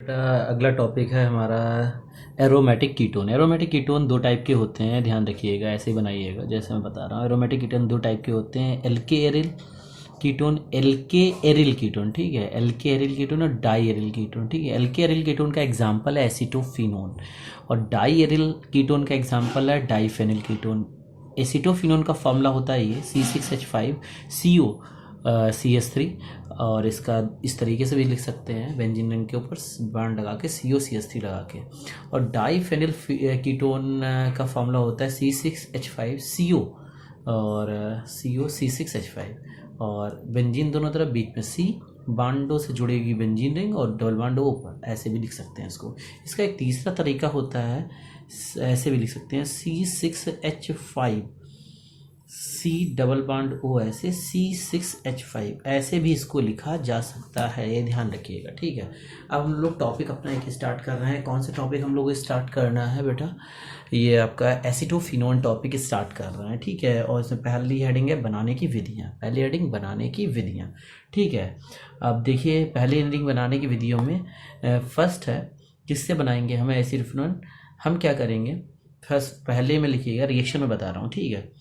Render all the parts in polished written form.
बेटा अगला टॉपिक है हमारा एरोमेटिक कीटोन। एरोमेटिक कीटोन दो टाइप के होते हैं, ध्यान रखिएगा, ऐसे ही बनाइएगा जैसे मैं बता रहा हूँ। एरोमेटिक कीटोन दो टाइप के होते हैं, एल्के एरिल कीटोन, एल्के एरिल कीटोन, ठीक है। एल्के एरिल कीटोन और डाई एरिल कीटोन, ठीक है। एल्के एरिल कीटोन का एग्जांपल है एसीटोफिनोन और डाई एरिल कीटोन का एग्जांपल है डाईफेनिल कीटोन। एसीटोफिनोन का फॉर्मूला होता है ये C6H5CO CH3, और इसका इस तरीके से भी लिख सकते हैं, बेंजीन रिंग के ऊपर बॉन्ड लगा के COCH3 लगा के। और डाईफेनिल कीटोन का फॉर्मूला होता है C6H5CO और COC6H5, और बेंजीन दोनों तरफ बीच में C बांडों से जुड़ेगी बेंजीन रिंग और डबल बांडो ऊपर, ऐसे भी लिख सकते हैं इसको। इसका एक तीसरा तरीका होता है, ऐसे भी लिख सकते हैं C6H5 C double bond O, ऐसे C6H5, ऐसे भी इसको लिखा जा सकता है, ये ध्यान रखिएगा, ठीक है। अब हम लोग टॉपिक अपना एक स्टार्ट कर रहे हैं। कौन से टॉपिक हम लोग स्टार्ट करना है बेटा? ये आपका एसीटोफिनोन टॉपिक स्टार्ट कर रहे हैं, ठीक है। और इसमें पहली हेडिंग है बनाने की विधियाँ, पहली हेडिंग बनाने की विधियाँ, ठीक है। अब देखिए पहली हेडिंग बनाने की विधियों में फर्स्ट है किससे बनाएंगे हम एसीटोफिनोन। हम क्या करेंगे, फर्स्ट पहले में लिखिएगा, रिएक्शन में बता रहा हूँ, ठीक है।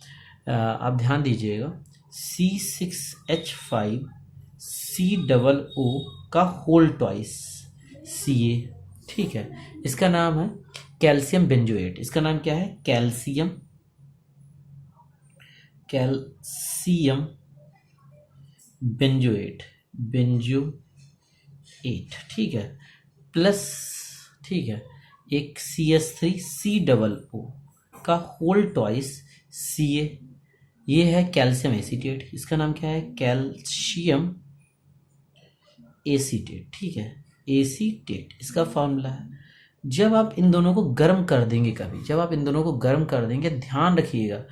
आप ध्यान दीजिएगा, C6H5 COO का होल ट्वाइस Ca, ठीक है। इसका नाम है कैल्शियम बेंजोएट। इसका नाम क्या है? कैल्शियम बेंजोएट, ठीक है। प्लस, ठीक है, एक CH3COO का होल ट्वाइस Ca, ये है कैल्शियम एसीटेट। इसका नाम क्या है? कैल्शियम एसीटेट, ठीक है, एसीटेट इसका फॉर्मूला है। जब आप इन दोनों को गर्म कर देंगे, कभी जब आप इन दोनों को गर्म कर देंगे, ध्यान रखिएगा,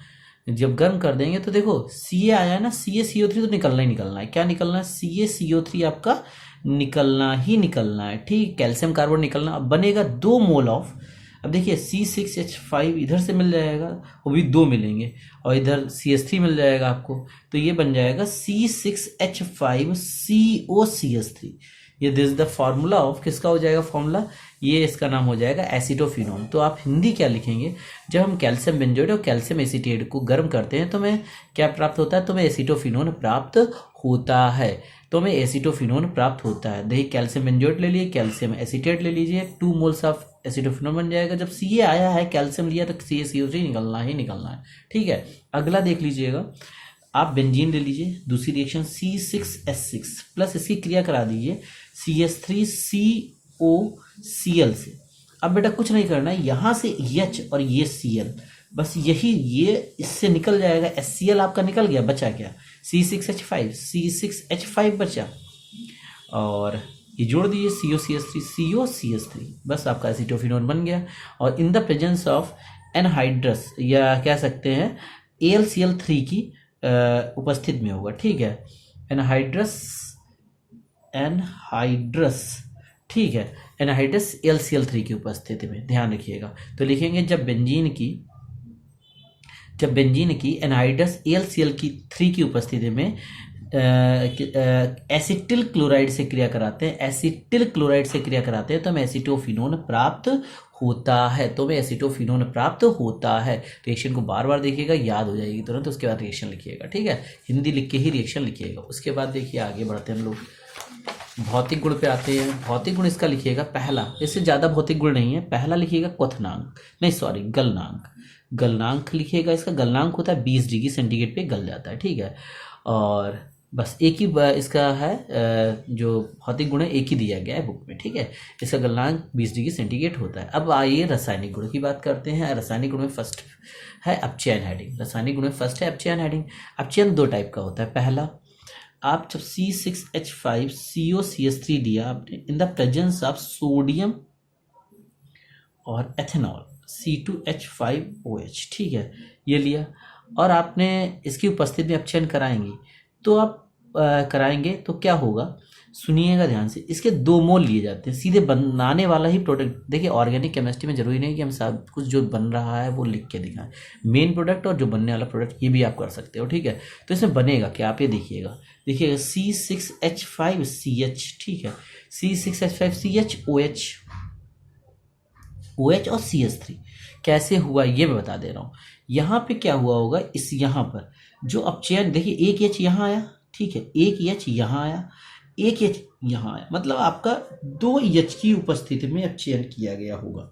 जब गर्म कर देंगे तो देखो Ca आया है ना, CaCO3 तो निकलना ही निकलना है। क्या निकलना है? CaCO3 आपका निकलना ही निकलना है, ठीक। कैल्शियम कार्बन निकलना। अब बनेगा 2 मोल ऑफ, अब देखिए C6H5 इधर से मिल जाएगा, वो भी 2 मिलेंगे, और इधर CH3 मिल जाएगा आपको, तो ये बन जाएगा C6H5COCH3। ये दिस द फॉर्मूला ऑफ, किसका हो जाएगा फॉर्मूला? ये इसका नाम हो जाएगा एसीटोफिनोन। तो आप हिंदी क्या लिखेंगे? जब हम कैल्शियम बेंजोएट और कैल्शियम एसीटेट को गर्म करते हैं तो हमें क्या प्राप्त होता है? तो हमें एसीटोफिनोन प्राप्त होता है, तो हमें एसीटोफिनोन प्राप्त होता है। देखिए कैल्शियम बेंजोएट ले लिए, कैल्शियम एसीटेट ले लीजिए, 2 मोल्स ऑफ एसीटोफिनोन बन जाएगा। जब Ca आया है, कैल्शियम लिया, तो CaCO3 निकलना ही निकलना है, ठीक है। अगला देख लीजिएगा, आप बेंजीन ले लीजिए, दूसरी रिएक्शन C6H6 प्लस इसकी क्रिया करा दीजिए CH3COCl से। अब बेटा कुछ नहीं करना है, यहाँ से H और ये Cl, बस यही, ये इससे निकल जाएगा, HCl आपका निकल गया, बचा क्या? C6H5 बचा, और ये जोड़ दीजिए COCH3, बस आपका एसीटोफिनोन बन गया। और in the presence of anhydrous, या कह सकते हैं AlCl3 की उपस्थित में होगा, ठीक है। एनहाइड्रस, ठीक है, एनहाइड्रस AlCl3 की उपस्थिति में, ध्यान रखिएगा। तो लिखेंगे जब बेंजीन की एनहाइड्रस AlCl3 की उपस्थिति में एसिटिल क्लोराइड से क्रिया कराते हैं, तो हमें एसीटोफिनोन प्राप्त होता है, रिएक्शन को बार बार देखिएगा, याद हो जाएगी तुरंत, उसके बाद रिएक्शन लिखिएगा, ठीक है। हिंदी लिख के ही रिएक्शन लिखिएगा। उसके बाद देखिए आगे बढ़ते हैं हम लोग, भौतिक गुण पे आते हैं। भौतिक गुण इसका लिखिएगा पहला, इससे ज़्यादा भौतिक गुण नहीं है, पहला लिखिएगा क्वथनांक, नहीं सॉरी गलनांक लिखिएगा। इसका गलनांक होता है 20 डिग्री सेंटीग्रेड पे गल जाता है, ठीक है। और बस एक ही इसका है, जो भौतिक गुण है एक ही दिया गया है बुक में, ठीक है। इसका गलनांक 20 डिग्री सेंटीग्रेड होता है। अब आइए रासायनिक गुण की बात करते हैं। रासायनिक गुण में फर्स्ट है अपचयन हेडिंग। अपचयन 2 टाइप का होता है। पहला, आप जब C6H5COCH3 दिया आपने in the presence of sodium और एथेनॉल C2H5OH, ठीक है, ये लिया, और आपने इसकी उपस्थिति में अपचयन कराएंगे, तो आप कराएंगे तो क्या होगा, सुनिएगा ध्यान से। इसके 2 मोल लिए जाते हैं, सीधे बनाने वाला ही प्रोडक्ट। देखिए ऑर्गेनिक केमिस्ट्री में जरूरी नहीं कि हम सब कुछ जो बन रहा है वो लिख के दिखाएं, मेन प्रोडक्ट और जो बनने वाला प्रोडक्ट ये भी आप कर सकते हो, ठीक है। तो इसमें बनेगा क्या, आप ये देखिएगा, देखिएगा C6H5CH, ठीक है, C6H5CH OH और CH3 कैसे हुआ ये मैं बता दे रहा हूँ। यहाँ पे क्या हुआ होगा, इस यहाँ पर जो अपचयन देखिए, एक H यहाँ आया, ठीक है, एक H यहाँ आया, एक H यहाँ आया, मतलब आपका 2 H की उपस्थिति में अपचयन किया गया होगा।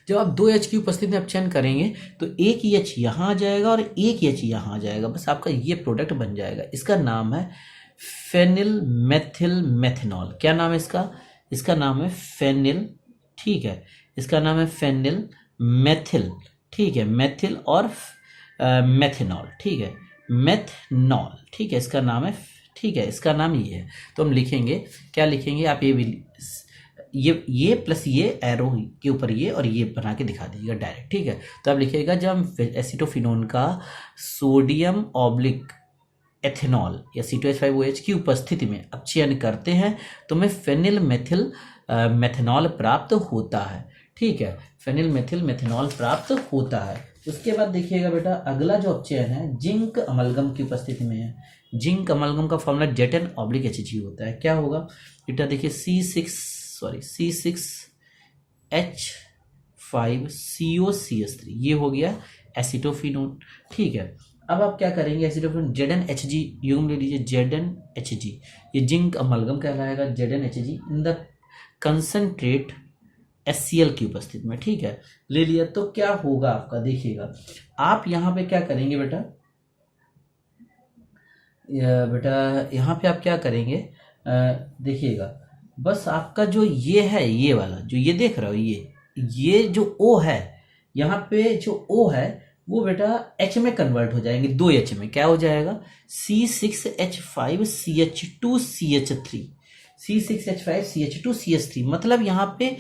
जब आप 2 H की उपस्थिति में अपचयन करेंगे तो एक H यहाँ आ जाएगा और एक H यहाँ आ जाएगा, बस आपका ये प्रोडक्ट बन जाएगा। इसका नाम है फेनिल मेथिल मेथनॉल। क्या नाम है इसका? इसका नाम है फेनिल, ठीक है, इसका नाम है फेनिल मेथिल, ठीक है, मेथिल और मेथनॉल, ठीक है, मेथनॉल, ठीक है, इसका नाम है, ठीक है, इसका नाम ये है। तो हम लिखेंगे, क्या लिखेंगे आप, ये भी ये प्लस ये एरो के ऊपर ये और ये बना के दिखा दीजिएगा डायरेक्ट, ठीक है। तो आप लिखिएगा जब हम एसीटोफिनोन का सोडियम ऑब्लिक एथेनॉल या C2H5OH की उपस्थिति में अपचयन करते हैं तो हमें फेनिल मेथिल मेथनॉल प्राप्त होता है, ठीक है, फेनिल मेथिल मेथनॉल प्राप्त होता है। उसके बाद देखिएगा बेटा, अगला जो अपचयन है जिंक अमलगम की उपस्थिति में है। जिंक अमलगम का फॉर्मूला Zn/Hg होता है। क्या होगा बेटा, देखिए C6H5COCH3 ये हो गया एसिटोफिनोन, ठीक है। अब आप क्या करेंगे, एसिटोफिनोन ZnHg युग्म ले लीजिए, ZnHg ये जिंक अमलगम कहलाएगा, ZnHg in the concentrate HCl की उपस्थिति में, ठीक है, ले लिया। तो क्या होगा आपका, देखिएगा आप यहाँ पे क्या करेंगे बेटा, यहाँ पे आप क्या करेंगे, देखिएगा बस आपका जो ये है, ये वाला जो ये देख रहे हो, ये जो O है, यहाँ पे जो O है वो बेटा H में कन्वर्ट हो जाएंगे, 2 H में क्या हो जाएगा, C6H5CH2CH3, C6H5CH2CH3, मतलब यहाँ पे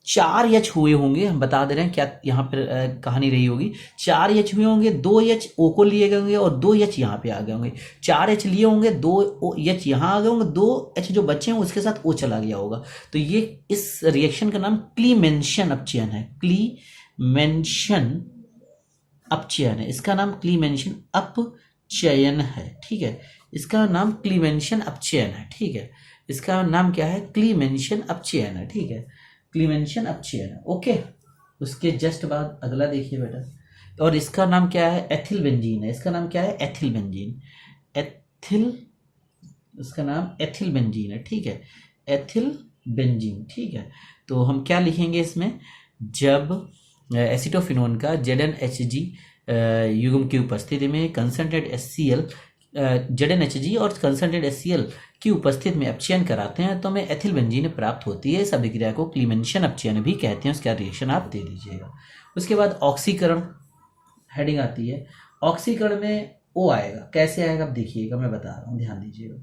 4 H हुए होंगे, हम बता दे रहे हैं क्या यहाँ पर कहानी रही होगी। 4 H हुए होंगे, 2 H O को लिए गए होंगे और 2 H यहाँ पे आ गए होंगे। 4 H लिए होंगे, 2 H यहाँ आ गए होंगे, 2 H जो बचे हैं उसके साथ O चला गया होगा। तो ये इस रिएक्शन का नाम क्लीमेंशन अपचयन है, क्लीमेंशन अपचयन है, इसका नाम क्लीमेंशन अपचयन है, ठीक है, इसका नाम क्लीमेंशन अपचयन है, ठीक है, इसका नाम क्या है, क्लीमेंशन अपचयन है, ठीक है, क्लीमेंशन अपचयन, ओके। उसके जस्ट बाद अगला देखिए बेटा, और इसका नाम क्या है, एथिल बेंजीन है। इसका नाम क्या है, एथिल बेंजीन, एथिल, इसका नाम एथिल बेंजीन है, ठीक है, एथिल बेंजीन, ठीक है। तो हम क्या लिखेंगे इसमें, जब एसिटोफिनोन का ZnHg युग्म की उपस्थिति में कंसंट्रेट HCl ZnHg और कंसंट्रेट HCl की उपस्थिति में अपचयन कराते हैं तो हमें एथिल बेंजीन प्राप्त होती है। इस अभिक्रिया को क्लीमेंशन अपचयन भी कहते हैं। उसका रिएक्शन आप दे दीजिएगा। उसके बाद ऑक्सीकरण हेडिंग आती है। ऑक्सीकरण में O आएगा, कैसे आएगा आप देखिएगा, मैं बता रहा हूँ, ध्यान दीजिएगा।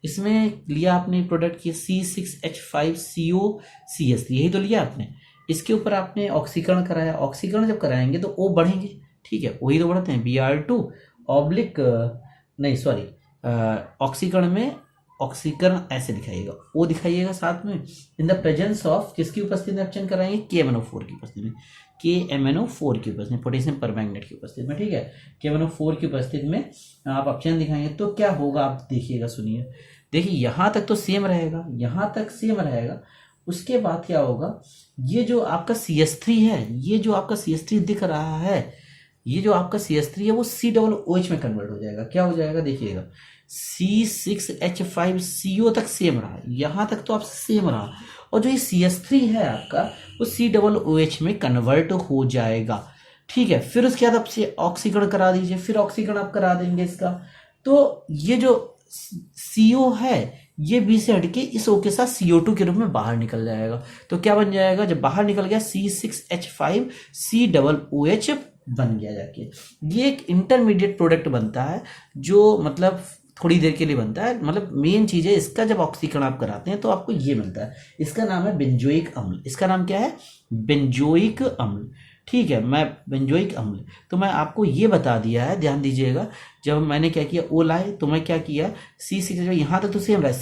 इसमें लिया आपने प्रोडक्ट की C6H5COCH3, यही तो लिया आपने। इसके ऊपर आपने ऑक्सीकरण कराया, ऑक्सीकरण जब कराएंगे तो O बढ़ेंगे, ठीक है, वही तो बढ़ते हैं, Br2 ऑब्लिक नहीं सॉरी ऑक्सीकरण में ऑक्सीकरण ऐसे दिखाइएगा, O दिखाइएगा साथ में, इन द प्रेजेंस ऑफ किसकी उपस्थिति में अपचयन कराएंगे, KMnO4 की उपस्थिति में, KMnO4 की उपस्थिति में, पोटेशियम परमैंगनेट की उपस्थिति में, ठीक है, KMnO4 की उपस्थिति में आप अपचयन दिखाएंगे तो क्या होगा आप देखिएगा, सुनिए। देखिए यहाँ तक तो सेम रहेगा, यहाँ तक सेम रहेगा। उसके बाद क्या होगा, ये जो आपका CH3 है, ये जो आपका CH3 दिख रहा है, ये जो आपका CH3 है वो COOH में कन्वर्ट हो जाएगा। क्या हो जाएगा देखिएगा, C6H5CO तक सेम रहा, यहाँ तक तो आपसे सेम रहा, और जो ये CH3 है आपका वो COOH में कन्वर्ट हो जाएगा, ठीक है। फिर उसके बाद आप ऑक्सीकरण करा दीजिए, फिर ऑक्सीकरण आप करा देंगे इसका, तो ये जो CO है ये B से हटके इस O के साथ CO2 के रूप में बाहर निकल जाएगा। तो क्या बन जाएगा, जब बाहर निकल गया C6H5COOH बन गया जाके। ये एक इंटरमीडिएट प्रोडक्ट बनता है जो मतलब थोड़ी देर के लिए बनता है, मतलब मेन चीज है इसका, जब ऑक्सीकरण आप कराते हैं तो आपको ये मिलता है। इसका नाम है बेंजोइक अम्ल। इसका नाम क्या है, बेंजोइक अम्ल, ठीक है, मैं बेंजोइक अम्ल। तो मैं आपको ये बता दिया है, ध्यान दीजिएगा। जब मैंने क्या किया, O लाए तो मैं क्या किया, C6 यहाँ तक तो सेम रहा,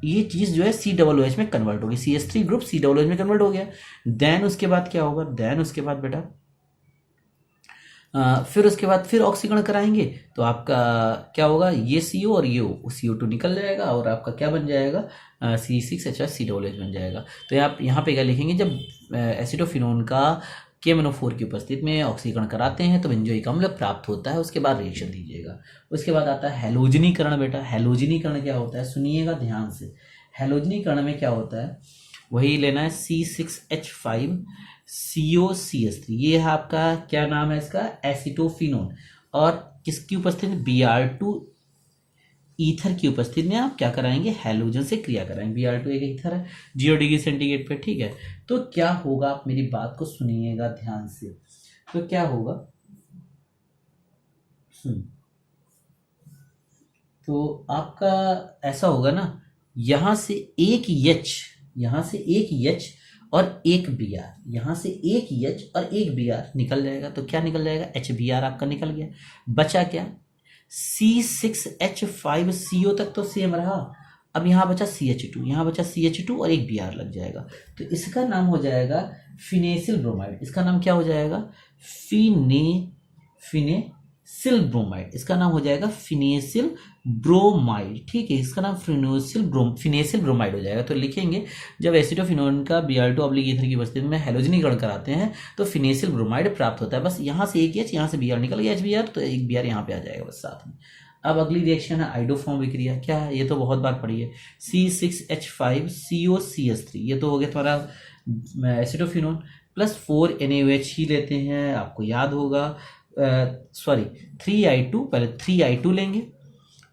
ये चीज जो है COOH में कन्वर्ट होगी, CH3 ग्रुप COOH में कन्वर्ट हो गया। देन उसके बाद क्या होगा, देन उसके बाद बेटा फिर उसके बाद फिर ऑक्सीकरण कराएंगे तो आपका क्या होगा, ये CO और ये CO2 निकल जाएगा और आपका क्या बन जाएगा, C6H5COOH बन जाएगा। तो आप यहाँ पे क्या लिखेंगे, जब एसिडोफिनोन का KMnO4 की उपस्थिति में ऑक्सीकरण कराते हैं तो बेंजोइक अम्ल प्राप्त होता है। उसके बाद रिएक्शन दीजिएगा। उसके बाद आता है हैलोजनीकरण। बेटा हैलोजनीकरण क्या होता है, सुनिएगा ध्यान से। हैलोजनीकरण में क्या होता है, वही लेना है C6H5COCH3, ये है आपका क्या नाम है इसका, एसिटोफिनोन। और किसकी उपस्थिति में, Br2 ईथर की उपस्थिति में आप क्या कराएंगे, हैलोजन से क्रिया कराएंगे। Br2 एक ईथर है 0 डिग्री सेंटीग्रेड पे, ठीक है। तो क्या होगा, आप मेरी बात को सुनिएगा ध्यान से। तो क्या होगा, तो आपका ऐसा होगा ना, यहां से एक H और एक Br, यहां से एक H और एक Br निकल जाएगा। तो क्या निकल जाएगा, HBr आपका निकल गया। बचा क्या, C6H5CO तक तो सेम रहा। अब यहाँ बचा CH2, यहाँ बचा CH2 और एक Br लग जाएगा। तो इसका नाम हो जाएगा फिनेसिल ब्रोमाइड। इसका नाम क्या हो जाएगा, फिनेसिल ब्रोमाइड। इसका नाम हो जाएगा फिनेसिल ब्रोमाइड, ठीक है। इसका नाम फिनेसिल ब्रोमाइड हो जाएगा। तो लिखेंगे, जब एसिडोफिनोन का Br2 ईथर की उपस्थिति में हैलोजनीकरण कराते हैं तो फिनेसिल ब्रोमाइड प्राप्त होता है। बस यहाँ से एक H, यहाँ से Br निकल गया HBr, तो एक Br यहाँ पे आ जाएगा बस साथ में। अब अगली रिएक्शन है आइडोफॉर्म विक्रिया। क्या है, ये तो बहुत बार पढ़ी है, C6H5COCH3, ये तो हो गया तुम्हारा एसिडोफिनोन प्लस 4NaOH ही लेते हैं, आपको याद होगा। 3I2, पहले 3I2 लेंगे,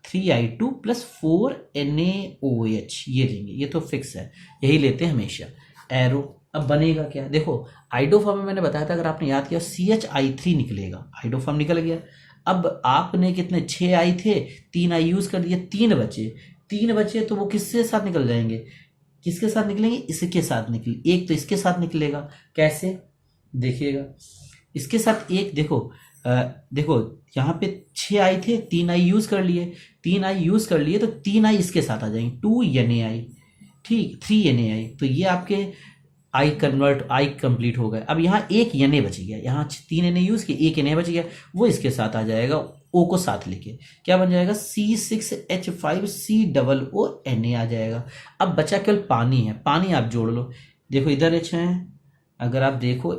3I2 प्लस 4NaOH ये लेंगे, ये तो फिक्स है, यही लेते हैं हमेशा। एरो अब बनेगा क्या, देखो आइडोफॉर्म में मैंने बताया था, अगर आपने याद किया CHI3 निकलेगा, आइडोफॉर्म निकल गया। अब आपने कितने 6 I थे, 3 I यूज कर दिए, 3 बचे तो वो किसके साथ निकल जाएंगे, किसके साथ निकलेंगे, इसके साथ निकले, एक तो इसके साथ निकलेगा। कैसे देखिएगा, इसके साथ एक देखो यहाँ पे 6 I थे, 3 I यूज कर लिए, तो 3 I इसके साथ आ जाएंगे, 2 NaI, ठीक, 3 NaI। तो ये आपके I कंप्लीट हो गए। अब यहाँ एक Na बच गया, यहाँ 3 Na यूज किए, एक Na बच गया, वो इसके साथ आ जाएगा, O को साथ लेके क्या बन जाएगा, C6H5COO Na आ जाएगा। अब बचा केवल पानी है, पानी आप जोड़ लो, देखो इधर H है, अगर आप देखो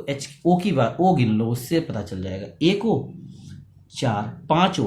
O की बात, O गिन लो, उससे पता चल जाएगा। एक O 4, 5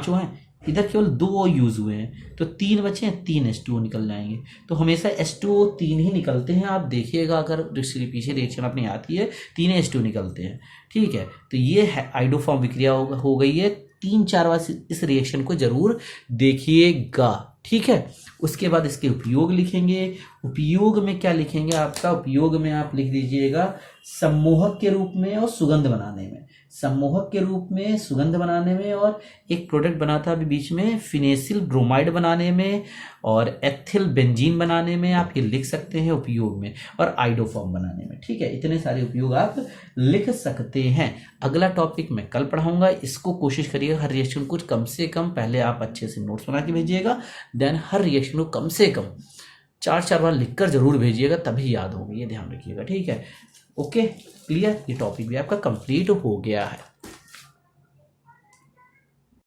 O हैं, इधर केवल 2 O यूज हुए हैं, तो 3 बचे हैं, 3 H2O निकल जाएंगे। तो हमेशा H2O 3 ही निकलते हैं, आप देखिएगा, अगर पीछे रिएक्शन आपने याद की है, 3 H2O निकलते हैं, ठीक है। तो ये है आइडोफॉर्म विक्रिया हो गई है। 3-4 बार इस रिएक्शन को जरूर देखिएगा, ठीक है। उसके बाद इसके उपयोग लिखेंगे। उपयोग में क्या लिखेंगे, आपका उपयोग में आप लिख दीजिएगा सम्मोहक के रूप में और सुगंध बनाने में, सम्मोहक के रूप में सुगंध बनाने में, और एक प्रोडक्ट बना था अभी बीच में फिनेसिल ब्रोमाइड बनाने में, और एथिल बेंजीन बनाने में आप ये लिख सकते हैं उपयोग में, और आइडोफॉर्म बनाने में, ठीक है। इतने सारे उपयोग आप लिख सकते हैं। अगला टॉपिक मैं कल पढ़ाऊंगा, इसको कोशिश करिएगा हर रिएक्शन को कम से कम, पहले आप अच्छे से नोट्स बना के भेजिएगा, देन हर रिएक्शन को कम से कम 4-4 बार लिखकर जरूर भेजिएगा, तभी याद होगी, ये ध्यान रखिएगा, ठीक है। ओके, क्लियर, ये टॉपिक भी आपका कंप्लीट हो गया है।